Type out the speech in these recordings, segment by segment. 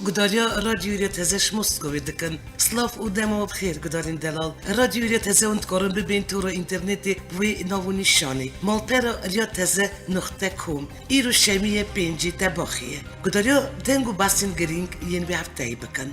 گداریا رادیوی تزش مسکوی دکن سلاف و دمو بخیر گدارین دلال رادیوی تزه اند کارن ببین تو رو اینترنتی وی ناونی شانی مالپرا ریا تزه نقطه کم ایرو شمیه پینجی تباخیه گداریا دنگو باسین گرینگ ین به هفته بکن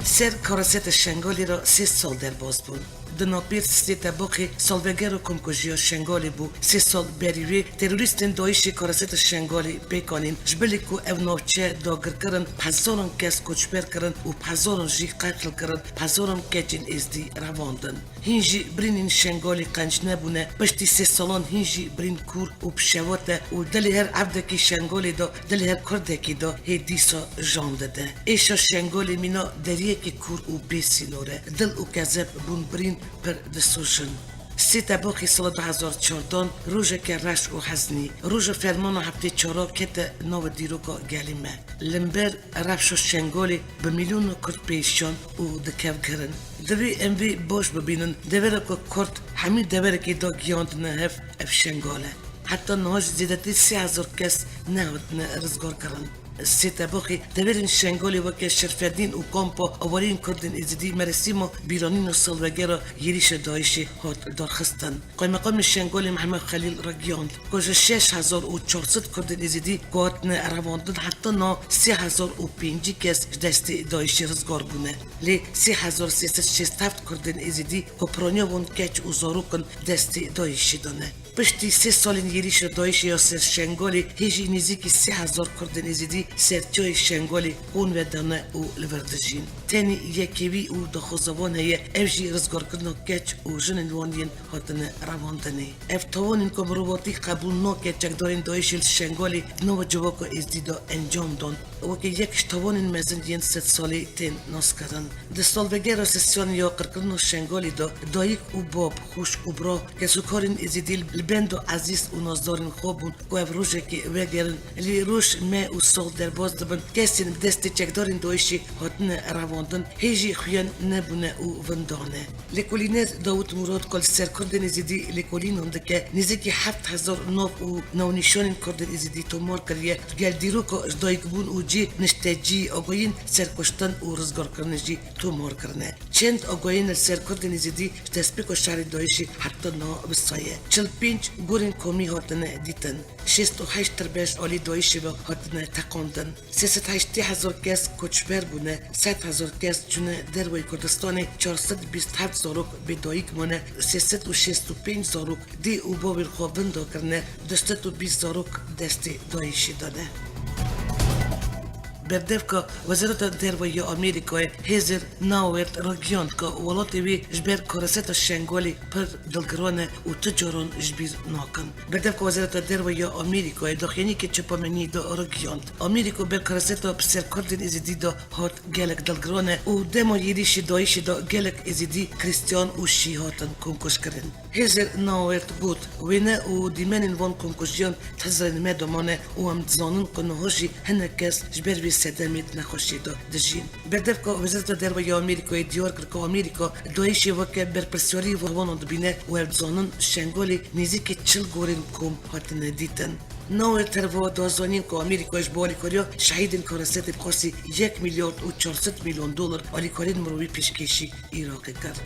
سر کارست شنگالی را 3 سال در باز بود. دناپیر سیتا باقی سالوگر و کمکوژیا شنگالی بو 3 سال بریوی تروریستین دایشی کارست شنگالی بکنین جبلی کو اونوچه داگر کرن پزارن کس کچبر کرن و پزارن جی قتل کرن پزارن کجین ازدی رواندن هینجی برین شنگالی قنج نبونه پشتی 3 سالان هینجی برین کور و پشواته و دلی هر عبدکی شنگالی دا دلی هر کردکی دا هیدیسا جان داده ایشا شنگالی مینا دریه که کور و بیسینوره دل و کذب بون برین پر دسوشن سیتا باقی سال 2014 روژه که رش و حزنی روژه فرمان هفته چارا کت نو دیروکا گلیمه لنبر رفش و شنگالی به میلیون کرد پیشان و دکو کرن دوی اموی باش ببینن دوره که کرد همین دوره که دا گیاند نهف اف شنگاله حتی نهاش زیدتی 3000 کس نهاد رزگار کرن سیتا باقی دورین شنگالی وکه شرفدین و کامپا اولین کردن ازدی مرسیمو بیرانین و سالوگر یریش دایشی هات دارخستن قایمقام شنگالی محمد خلیل را گیاند کجا 6400 کردن ازدی گواتن رواندن حتی نا 3005 کس دست دایشی رزگار بونه لی 3367 کردن ازدی کپرانیا وون کچ و زاروکن دست دایشی دانه پشتی 3 سالین یریش دایشی یا سر شنگالی هیجی نزیکی 3000 کردن ازدی سرچای شنگالی اون و دانه و لوردجین تانی یکیوی و دخوزوان هیه افجی رزگار کردن کچ و جنن وانین هاتن رواندنی اف توانین کم روباتی قبول نو کچک دارین دایشی شنگالی نو جواکا ازدی دا انجام دان وکی یکش توانین مزن ین 3 سالی تین ناس کردن ده سال وگر سسیان یا قرکرن شنگالی دا دایک و باب خوش و برا کسو کارین ازدی بند و عزیز و نازدارین خوابون که او روشه که وگرن لی روش ما و سال در باز دبن کسین دستی چکدارین دویشی هاتن رواندن هیجی خویان نبونه و وندانه لکولینر داوت مراد کل سر کردن ازیدی لکولین هنده که نزدیکی 7000 ناف و نونیشانین کردن ازیدی تومار کریه گل دیرو که دایک بون و جی نشته جی آگوین سرکشتن و رزگار کرنه جی تومار کرنه چند آگوین سر کردن ازیدی دسپیک و شهر دایشی حتی نا بسایه 45 گورین کومی هاتنه دیتن 68 تربیش آلی دایشی و هاتنه تقاندن 380,000 کس کچبر بونه 100,000 کس جونه دروی کردستان 427 زاروک به دایک مونه 365 زاروک دی او باور خوابن دا کرنه 220 زاروک دستی دایشی داده بردفکا وزارت دروی آمریکای هزر ناورد راگیاند که ولات وی جبر کارست شنگالی پر دلگرانه و تجاران جبیر ناکن بردفکا وزارت دروی آمریکای داخلی که چپامنی دا راگیاند آمریکا بر کارست بسر کردن ازدی دا هات گلک دلگرانه و دمو یریش دایش دا گلک ازدی کریستیان و شیهاتن کنکوش کرن هزر ناورد بود وینه و دیمنین وان کنکوشیان تزرین مدامانه و هم تزانن کنه هاشی هنه کس جبر سدمت نخوشی دا دجین بردفکا وزارت دروی آمریکای دیار کرد که آمریکا دایشی وکه بر پرسیاری و وانان دبینه و ارزانن شنگالی نیزی 40 گورین کم هاتنه دیتن نوع تروا دازانین که آمریکایش با آلیکاریا شهیدین کارست بخواسی 1 میلیارد و 400 میلیون دلار آلیکارین مروی پیشکشی ایراقی کرد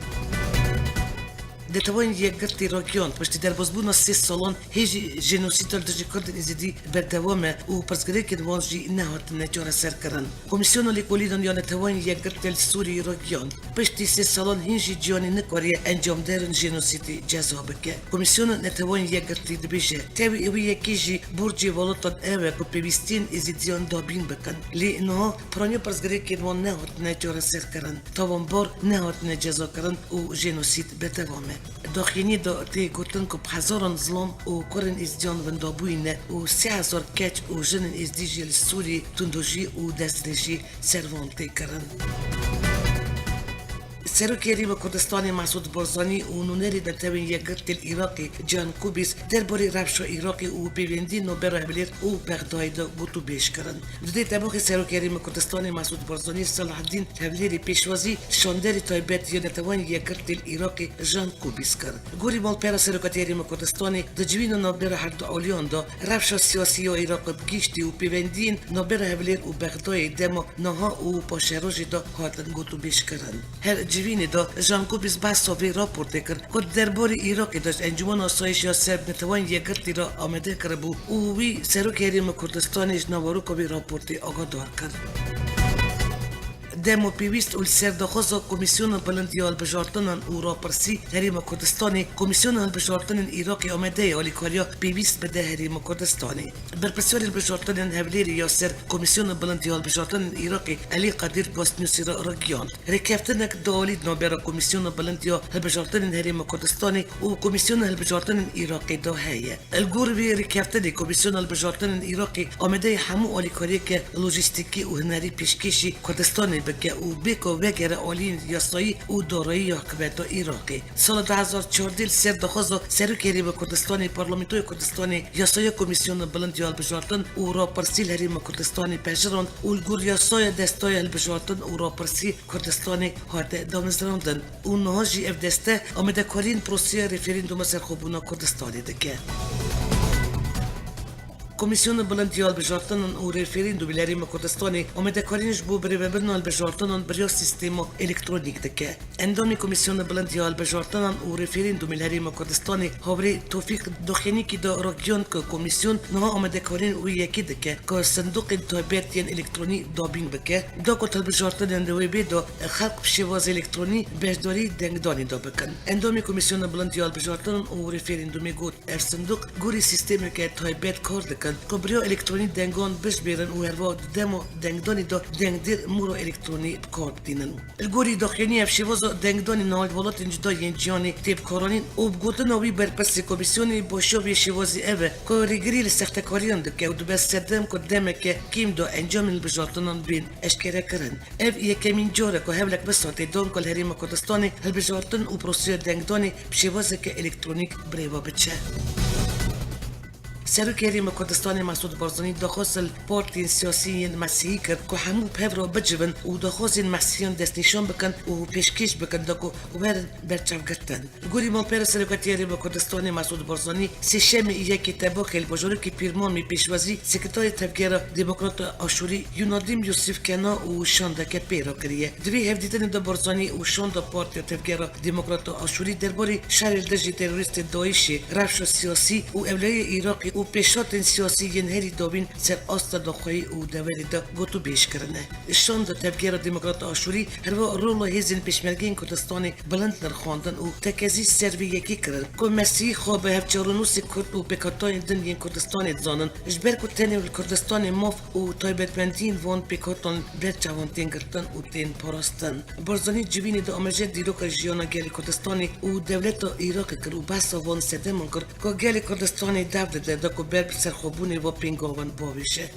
دتوان یک گرتی راکیان پشتی در بازبون 3 سالان هیچ جنوسیتال دژی کردن ازدی بردوامه و پرسگری که دوانجی نهات نجار سر کردن کمیسیون لیکولیدان یا نتوان یک گرتی سوری راکیان پشتی 3 سالان هیچ جیانی نکاری انجام دارن جنوسیتی جذابه که کمیسیون نتوان یک گرتی دبیشه تاوی اوی یکیجی برجی ولاتان اوه که پیوستین ازدیان دابین بکن لی نه پرانی پرسگری که دوان نهات نجار سر کردن تاوان بار نهات نجازا کردن و جنوسیت بردوامه داخلی دا تی گوتن که هزاران ظلم و کرن ازدیان وندابوینه و 3000 کچ و جنن ازدیجی سوری تندوجی و دستنجی سروانتی کرن سروکی ریم کردستان مسعود بارزانی و نونری دتوین یگرت العراقی جان کوبیس درباره رفش عراقی و پیوندی نوبر هبلیر و بغداد گوتو بیش کردن. دوده تبوک سروکی ریم کردستان مسعود بارزانی صلاح الدین هبلیری پیشوازی شاندری تایبت یا نتوان یگرت العراقی جان کوبیس کرد. گوری مال پر سروکی ریم کردستان دجوین نوبر هر دو اولیان دا رفش سیاسی و عراق بگیشتی و پیوندین نوبر هبلیر و بغداد دما نها و پاشروجی دا هاتن گوتو بیش کردن. هر جوین دا جان کوبیس بحث و راپورت کرد که درباره عراق داشت انجمن آسایش یا سرب نتوان یگرتی را آمده کرد و وی سروکی ریم کردستانش نوارو که به راپورت آگادار کرد. دمو پیوست اول سردخوز کمیسیون بلندی البجارتنان او راپرسی هریم کردستانی کمیسیون البجارتنان عراقی آمده آلیکاریا پیوست بده هریم کردستانی برپسیار البجارتنان هبلیری یاسر کمیسیون بلندی البجارتنان عراقی علی قدیر گاستنیوسی را رگیان رکفتنک دالید نوبر کمیسیون بلندی البجارتنان هریم کردستانی و کمیسیون البجارتنان عراقی دا هیه الگور وی رکفتن کمیسیون البجارتنان عراقی آمده همو آلیکاری که لوجستیکی و هنری پیشکشی کردستانی که او بیکو وگر آلین یاسایی او دارایی حکومت عراقی سال 2014 سردخواست سروکی ریم کردستان پارلمانتوی کردستان یاسای کمیسیون بلندی البجارتن او را پرسیل هریم کردستان پژران الگور یاسای دستای البجارتن او را پرسی کردستان هات دامزراندن او نهاجی اف دسته آمده کارین پروسیه رفرندوم سرخوبونا کردستانی دکه کمیسیون بلندی البجارتنان و رفرندوم لریم کردستانی آمده کارینش بو بری ببرن البجارتنان بریا سیستم الکترونیک دکه اندامی کمیسیون بلندی البجارتنان و رفرندوم لریم کردستانی هاوری توفیق دخینی که دا راگیان که کمیسیون نها آمده کارین و یکی دکه که صندوق تایبتین الکترونی دابین بکه دا که البجارتنان دوی بیدا خلق شواز الکترونی بهداری دنگدانی دا بکن اندامی کمیسیون بلندی البجارتنان و رفرندومی گود اف صندوق گوری سیستمی که تایبت کار دکه کبریا الکترونی دنگان بش بیرن و هروا دمو دنگدانی دا دنگدیر مورو الکترونی کار دینن الگوری داخلی افشواز دنگدانی نهال ولات انجدا ینجیانی تیب کارانین او بگوته نوی برپس کمیسیونی باشو شوازی اوه که ریگری لسخت کاریان دکه و دو بس سردم که دمه که کیم دا انجام البجارتنان بین اشکره کرن اف یکمین جاره که هولک بساته دام کل هریم کردستانی البجارتن و پروسیو دنگدانی بشوازه که الکترونیک بریوا بچه سروکی ریم کردستان مسعود بارزانی دخواست پارتین سیاسی مسیحی کرد که همو پیورا بجون و دخواست مسیحیان دست نشان بکن و پیشکش بکن دکو ورن برچاو گرتن گوری مال پر سروکی ریم کردستان مسعود بارزانی سشم یکی تباک البجارکی پیرمان می پیشوازی سکرتاری تفگیر دموکرات آشوری یونادیم یوسف کنا و شاندک پیرا کریه دوی هفدیدن دا بارزانی و شاند پارتی تفگیر دموکرات آشوری درباره شهر دژی تروریست داعشی رفش سیاسی و اولای عراقی و پیشات سیاسی ینهری دابین سر آستا داخلی و دوری دا گوتو بیش کرنه شاند تفگیر دموکرات آشوری هروا رول هیزن پیشمرگین کردستانی بلند نرخواندن و تکزی سروی یکی کرن که مسیح خواه به هفچارونوسی کرد و پیکاتای دن ین کردستانی دزانن جبر که تنه کردستانی ماف و تایبتمندین وان پیکاتان برچاوان تین گرتن و تین پاراستن بارزانی جوینی دا آمجه دیروک جیانا گلی کردستانی و دولت عراق کر و بحثا وان سدمان کرد که گلی کردستانی دولت دا که بر سرخوبونی و پینگاون باویشه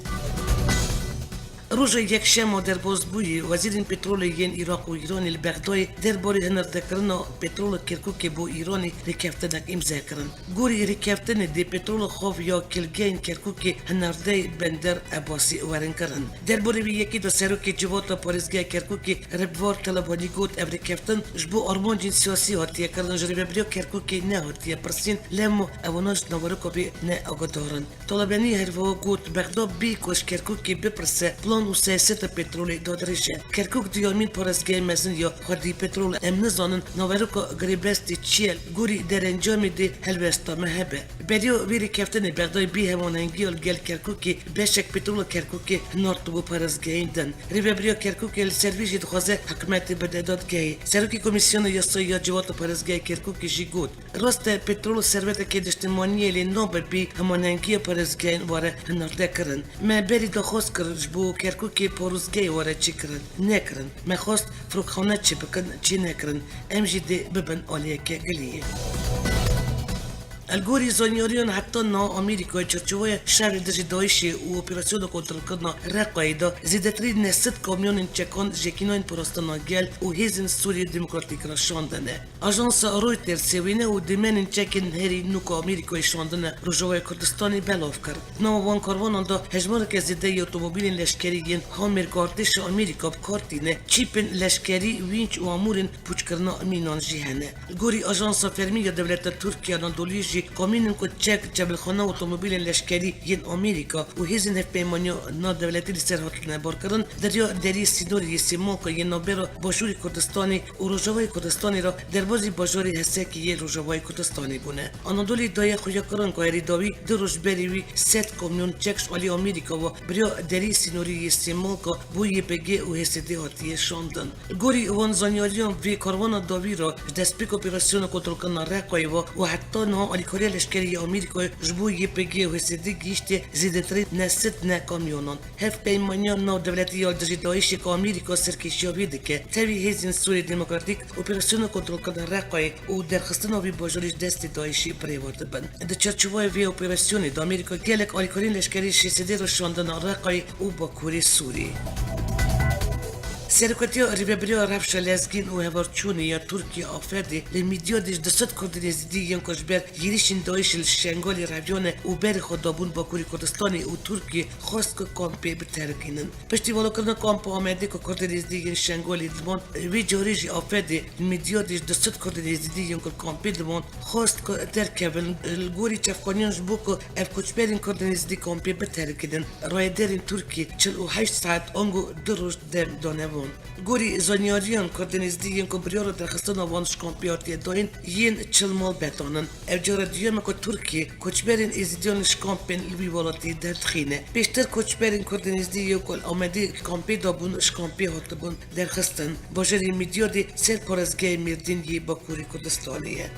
روز یک شنبه در بازگویی وزیر پترول ین عراق و ایران البغداد درباره هنردکردن پترول کرکوک با ایران رکفتن امضا کردند. گوری رکفتن دی پترول خوف یا کلگین کرکوک هنرده بندر عباسی ورن کردند. درباره یکی دو سروک جوات پاریزگاه کرکوک ربوار طلبانی گوت رکفتن جبو آرمانجین سیاسی هاتیه کردن جریب بریا کرکوک نه هاتیه پرسین لمو اواناش نوارکوبی نه آگادارن. طلبانی هروا گوت بغداد بی کوش کرکوک بپرسه و سیاست پترول دادرشه کرکوک دیامین پارسگاه مزن یا خودی پترول ام نزانن نوارکو گریبستی چیل گوری در انجام دی هلوستا مهبه بریو ویری کفتن بغداد بی هماننگی گل کرکوکی بشک پترول کرکوکی نورتو پارسگاه دن ریو بریو کرکوکی سرویس دخوازه حکومت بده دادگاهی سروکی کمیسیون یاسایی یا جوات پارسگاه کرکوکی جیگود راست پترول ثروت که دشتمانی لی نوبل بی هماننگی پارسگاه واره هنرده کرن ما بری دخواست کرد بو کرکوکی پاروزگاهی واره چی کرن نکرن ما خواست فروخانه چی بکن چی نکرن امجی دی ببن آلیه که گلیه الجوري زونيوريون حتى نا أمريكا تشوية شهر دجي دايشي وأوبراسيون كونتر كنا رقايدا زيدتري نست كاميون تشيكون جيكينوين بروستاناجيل وهيزن سوريا ديمقراطيك راشاندنا أجانس رويتر سوينا ودمان تشيكن هري نوكو أمريكا يشاندنا رجوع كردستاني بلافكر نو وان كاروان دا هجمار كزيدي أوتوموبيل لشكريين هامر كارتش أمريكا بكارتينه تشيبن لشكري وينش وامورن بوشكرنا مينان جهنه الجوري أجانس فرمية دولة تركيا ناندوليجي كامين كو تشيك جبل خانه أوتوموبيل لشكري ين أمريكا وهيزن هف بيمانيو نا دولتي لسرهاتنا باركرن دريا دری سینوری سیمانکا یه نابرا باجوری کردستانی و روجاوای کردستانی را در بازی باجوری هسته که یه روجاوای کردستانی بونه. آنادولی دای خویا کرن که ایریداوی دو روز بریوی ست کامیون چکش آلی آمریکا و بریا دری سینوری سیمانکا بوی بگه و هسته هاتی شاندن. گوری وان زانیاریان وی کاروان داوی را دست پیک اپراسیون کنترل کنن رقای و حتی نه آلیکاری لشکری آمریکا جبوی بگه و هسته گیشته زیدتری نست نه کامیونان. هف پیمانیان نا دولتی یا داعش که آمریکا سرکشیابی دکه تاوی هیزن سوری دموکراتیک اپراسیون کنترل کردن رقای و درخستن وی باجوریش دست داعشی پریورده بن. در چرچوبای وی اپراسیون دا آمریکا گلک آلیکارین لشکری شیسده رو شاندن رقای و با کوری سوری. سرکوتیا ریبریا رفش لزگین و هوارچونی یا ترکیه آفردی لمیدیادش دست کردن زدی ین کشبر گیریشین داعش الشنگالی رویانه و بر خدابون با کوری کردستانی و ترکیه خواست که کامپی بترکینن. پشتی والا کردن کامپ آمده که کردن زدی ین شنگالی دمان وی جاریجی آفردی لمیدیادش دست کردن زدی ین کامپی دمان خواست که ترکبن الگوری چفقانیانش بو که اف کشبرین کردن زدی کامپی بترکینن رایدرین ترکیه 48 ساعت آنگو دروش دانه گوری زانیاریان کردن از دیگه کبریار درخستان وانش کامپیاتی داین ین چلمال بتانن. افجار دیوم که ترکیه کچبرین از دیانش کامپین لوی والاتی در تخینه. بیشتر کچبرین کردن از دیگه کل آمده کامپی دابونش کامپی هات بون درخستان. باجری میدیادی سر پرزگی میردین یه با کوری کردستانیه.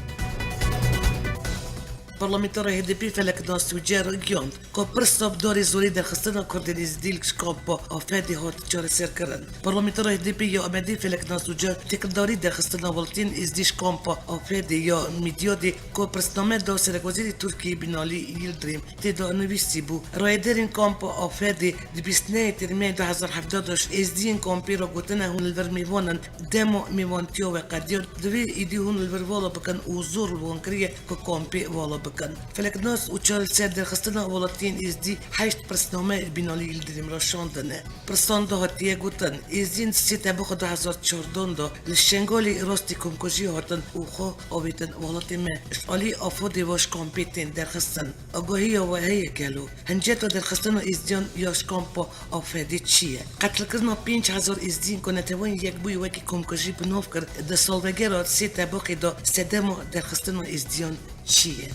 Parlamentar HDP felek da suger gjant ka përstap dori zori der khastana kordeniz dilk kampa afedi hat çare serkirin. Parlamentar HDP ya amedi felek da suger tekdari der khastana valtin izdiş kampa afedi ya midyadi ko përstame da serkoziri Türkiye binali Yıldırım te da nivisi bu. Raiderin kampa afedi dibisne terme 2017 izdiğin kampi ra gotena hun الvermivanan demo mivantiyo ve qadiyo dvi idi hun الvervala bakan uzur wankriye ko kampi vala كان فلك ناس وشال سيد خستنا ولاتين إزدي حيشت برسنامة بنالي يلدريم راشاندنا برسان ده هاتيه قطن إزدين سيتا بخو 2014 ده للشنغالي راستي كومكوجي هاتن وخو أبيتن ولاتين ما إشالي أفودي واش كامبيتين در خستن أقوهي وهي كالو هنجتا در خستنا إزديان ياش كامبا أفادي تشيه قتل كرنا 5000 إزدين كنا توان يكبوي وكي كومكوجي بنوفكر ده سالفجرات سيتا بخي ده سدمو در خستنا إزديان تشيه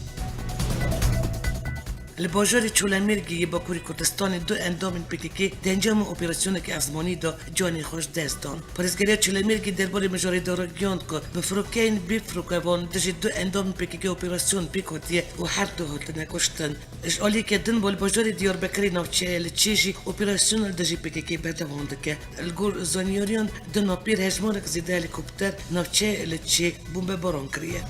الباجاری چولمیرگی با کوری کردستان دو اندام پیکیکی دنجام اپراسیون که ازمانی دا جانی خوش دست دان. پرسگری چولمیرگی درباره مجاری داره گیاند که بفروکین بفروکه وان دژی دو اندام پیکیکی اپراسیون پیکاتیه و هر دو هات نکشتن. اشالی که دن بال باجاری دیاربکری نوچه لچیجی اپراسیون دژی پیکیکی بدواند که الگور زانیاریان دو ناپیر هجمارک زیده هلیکوپتر نوچه لچی بمب باران کریه.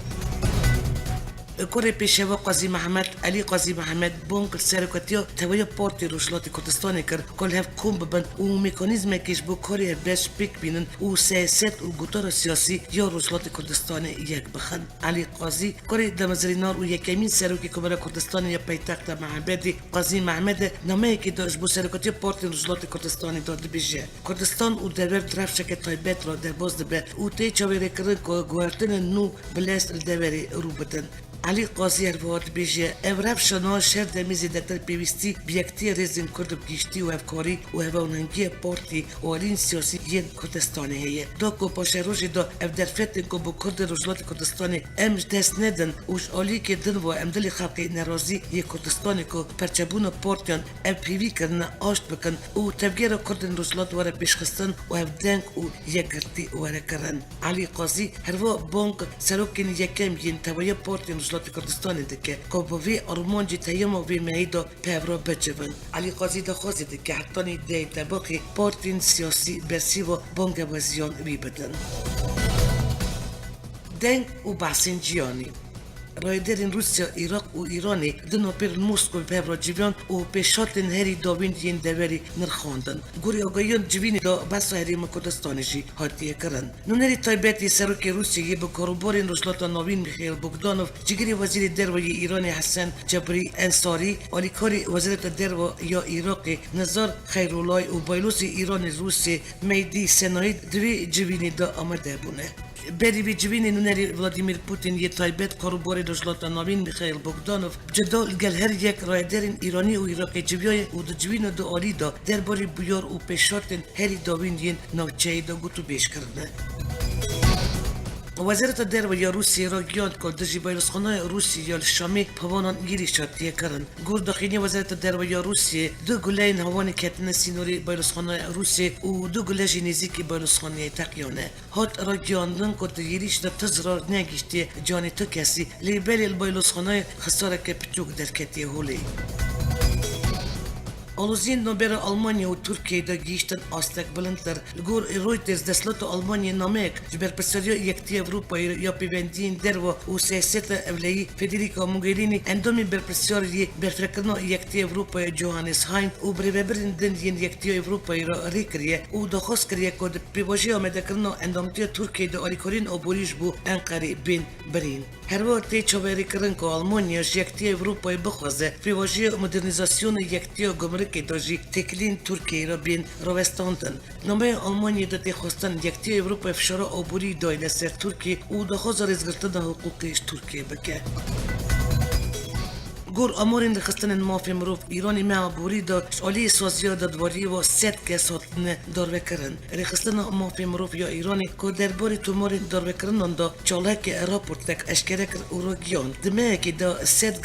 كوري بيشوا قاضي محمد علي قاضي محمد بونك السرقتيو تويا بارتي روشلاتي كردستاني كر كل هف كوم ببن وميكانيزم كيش بو كوري باش بيك بينن وسياسات والقطار السياسي يا روشلاتي كردستاني يك بخن علي قاضي كوري دمزرينار ويكمين سرقي كبرى كردستاني يا بيتاكتا معبدي قاضي محمد نمايكي داش بو سرقتيو بارتي روشلاتي كردستاني داد بيجي كردستان ودبر درفشك طيبات رو درباز دبر وتي تشاوري كرن كوارتن نو بلاس الدبري روبتن علي قاضي الوارد بيجي اوراب شنا شهر دميزي دتر بيوستي بيكتي رزن كرد بجيشتي وافكاري وهوننجي بارتي وارين سياسيين كردستاني هي دوكو باشروجي دو افدرفتن كو بو كرد رجلات كردستاني امش دست ندن وش آلي كي دن و امدلي خلقي نرازي يه كردستاني كو پرچبون بارتيان اف بيوي كرنا آشت بكن و تفجير كردن رجلات ورا بيشخستن و افدنك و يگرتي ورا كرن علي قاضي هروا بانك سروكين يكم ين تويا بارتيان رجلات كردستان دكه كوبوي أرمانجي تيمو في ميدو بيفرو بجبن علي قاضي دخوزي دكه حتاني دي تباقي بارتين سياسي برسيو بانجا وزيان بيبدن دنگ و بحسين جياني رایدرین روسیا عراق و ایرانی دنو پر موسکو پر جیوان و پیشاتن هری داوین دین دوری نرخاندن گوری آگایان جوینی دا بس هری مکردستانی جی هاتیه کرن نونری تایبتی سروک روسیه به کاروبارین رسلات نوین میخیل بogdanov جگری وزیر دروی ایرانی حسن جبری انصاری آلیکاری وزارت درو یا عراقی نزار خیرولای و بایلوس ایران روسی میدی سنایی دوی جوینی دا آمده بونه بری به جوینی نونری ولادیمیر پوتین یه تایبت کاروباری رسلات نوین میخیل بogdanov جدال گل هر یک رایدرین ایرانی و عراقی جویای و دو جوین دو آلی دا درباری بیار و پیشاتن هری داوین ین نوچه دا گوتو بیش کرده وزارت درو یا روسیه را گیاند که دژی بایرسخانه روسیه یا شامی پوانان گیری شاتیه کرن گور داخلی وزارت درو یا روسیه دو گلین هوان کتن سینوری بایرسخانه روسیه و دو گله نزدیک بایرسخانه تقیانه هات را گیاندن که دیریش دا تزرار نگیشتی جانی تو کسی لیبری بایرسخانه خساره که پچوک درکتی هولی آلوزین نوبر آلمانیا و ترکیه دا گیشتن آستک بلندتر لگور رویترز دستلات آلمانیا نامک جبر پسریا یکتی اروپایی یا پیوندین درو و سیاست اولی فدریکا موگرینی اندامی برپرسیاری برفرکرنا یکتی اروپایی جوهانس هایم و بریبرین دندین یکتی اروپایی را ریکریه و دخواست کریه که پیواجی آمده کرنا اندامتی ترکیه دا آلیکارین آبوریش بو انقری بین برین هر وقت چوبری کرن که آلمانیا یکتی اروپایی بخوازه پیواجی مدرنیزاسیون یکتی گمرک داجی تکلین ترکیه را بین روستاندن نامه آلمانی داده خواستن یکتی اروپا فشار آبوری دایل سر ترکیه و دخواست رزگرتن حقوقش ترکیه بکه گور آمارین رخستن مافی مروف ایرانی معبوری دا شالی سازیا دادواری و ست کس هاتن داروه کرن رخستن مافی مروف یا ایرانی که درباری تومارین داروه کرنان دا چالک راپورت تک اشکره کر او را گیان دمه که دا ست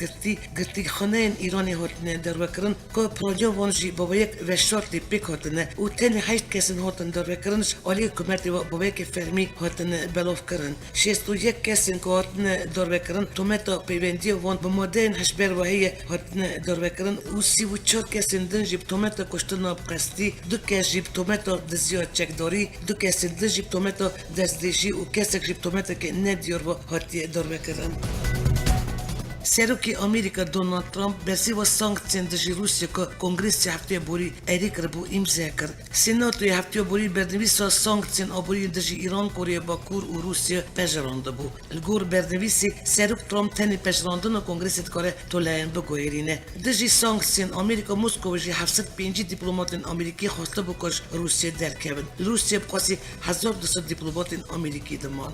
گرتی خانه ایرانی هاتن داروه کرن که پراجا وانجی با یک وشارتی پیک هاتن و تن 8 کسین هاتن داروه کرنش آلی کمرتی و با یک فرمی هاتن بلاف کرن 61 کسین که هاتن داروه کرن تومتا پیوندی وان با مادین هشبر و هی هاتن داروه کرن و 34 کسین دن جیب تومتا کشتن بقصدی دو کس جیب تومتا دزیاد چکداری دو کسین دن جیب تومتا دزدیجی و کسک جیب تومتا که ندیار و هاتی داروه کرن سروکی آمریکا دونالد ترامپ برسی و سانکسیون دژی روسیه که کنگرس هفته بوری ایریک ربو امضا کرد. سناتوی هفته بوری برنویس و سانکسیون آبوری دژی ایران، کره، باکور و روسیه پژرانده بو. الگور برنویسی سروک ترامپ تنی پژراندن و کنگرس کاره تولاین بگویرینه. دژی سانکسیون آمریکا مسکو وجی 705 دیپلمات آمریکی خواسته بکش روسیه درکبن. روسیه بخواسی 1200 دیپلمات آمریکی دمان.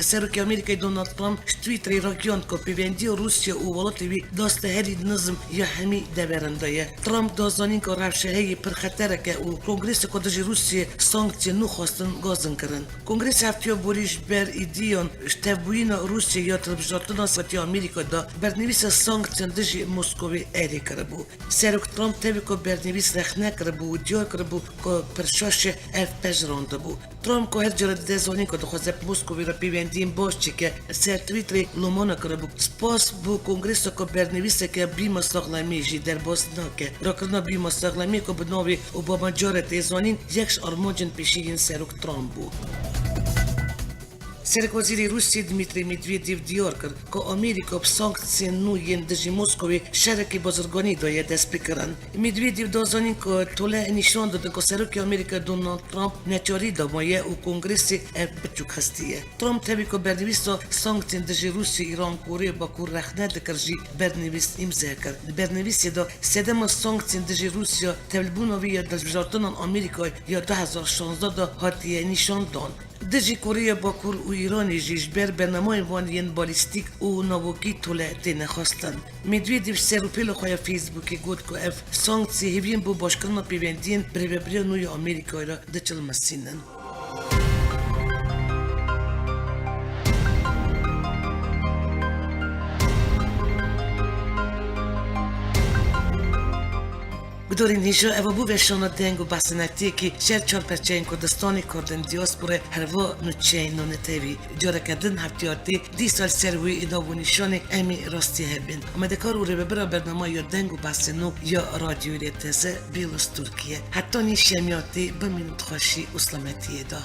سروک آمریکا دونالد ترامپ توییتری را گیاند که پیوندی روسیه و ولاتوی دست هری نظم یا همی دبرنده. ترامپ دازانین که روشهایی پرخطره که و کنگرس کدش روسیه سانکسی نخواستن گازن کرن. کنگرس هفته بوریش بر ایدیان شتابوین روسیه یا تلویزیون ساتی آمریکا دا برنویس سانکسی دژی مسکوی ایری کرده بو. سروک ترامپ تبی که برنویس رخنه کرده بو و دیار کرده بو که پرشاش اف پژرانده بو. ترامپ که هر جرد دازانین که دخوازه مسکوی را پیوندیم باشه که سر توییتری لومانا کرده بود. سپاس بو کنگرس که برنویسه که بیمه ساغلمی جی در باز نکه. را کرنا بیمه ساغلمی که بناوی اوباما جارت ایزانین یکش آرمانجن پیشین سروک ترامپ بود. سرک وزیر روسیه دمیتری مدویدیو دیار کرد که آمریکا به سانکسی نوین دژی مسکوی شرکی بازرگانی دایه دست بکرن. مدویدیو دازانین که طوله نشان دادن که سرک آمریکا دونالد ترامپ نچاری دامایه و کنگرسی بچوک هستیه. ترامپ تبی که برنویس و سانکسی دژی روسیه ایران کره باکور رخنه دکرجی برنویس امضا کرد. برنویسی دا سدم سانکسی دژی روسیه تبلبونوی یا دژبجارتن آمریکا یا 2016 دا هاتیه نشان دان. دژی کره باکور و ایرانی جیش بر برنامه وانین بالیستیک و نووکی طوله تینه خواستن. مدویدیو سروپیل خواه فیسبوکی گود که اف سانکسی هیوین بو باشکرنا پیوندین بریبری نوی آمریکای را دچل مسینن. بدورین هیچو اوا بو بشانا دنگ و بسنکتی که شر چار پرچین کردستانی کردن دیاسپوره هروا نوچین نونتوی جاره کردن هفتیاتی 10 سال سروی اینا و نشان امی راستی هبین. آمده کار اوره ببرا برنامه یا دنگ و بسنو یا رادیو ریتزه بیلوس ترکیه. حتی نیشیمیاتی بمینود خوشی اسلامتی دا.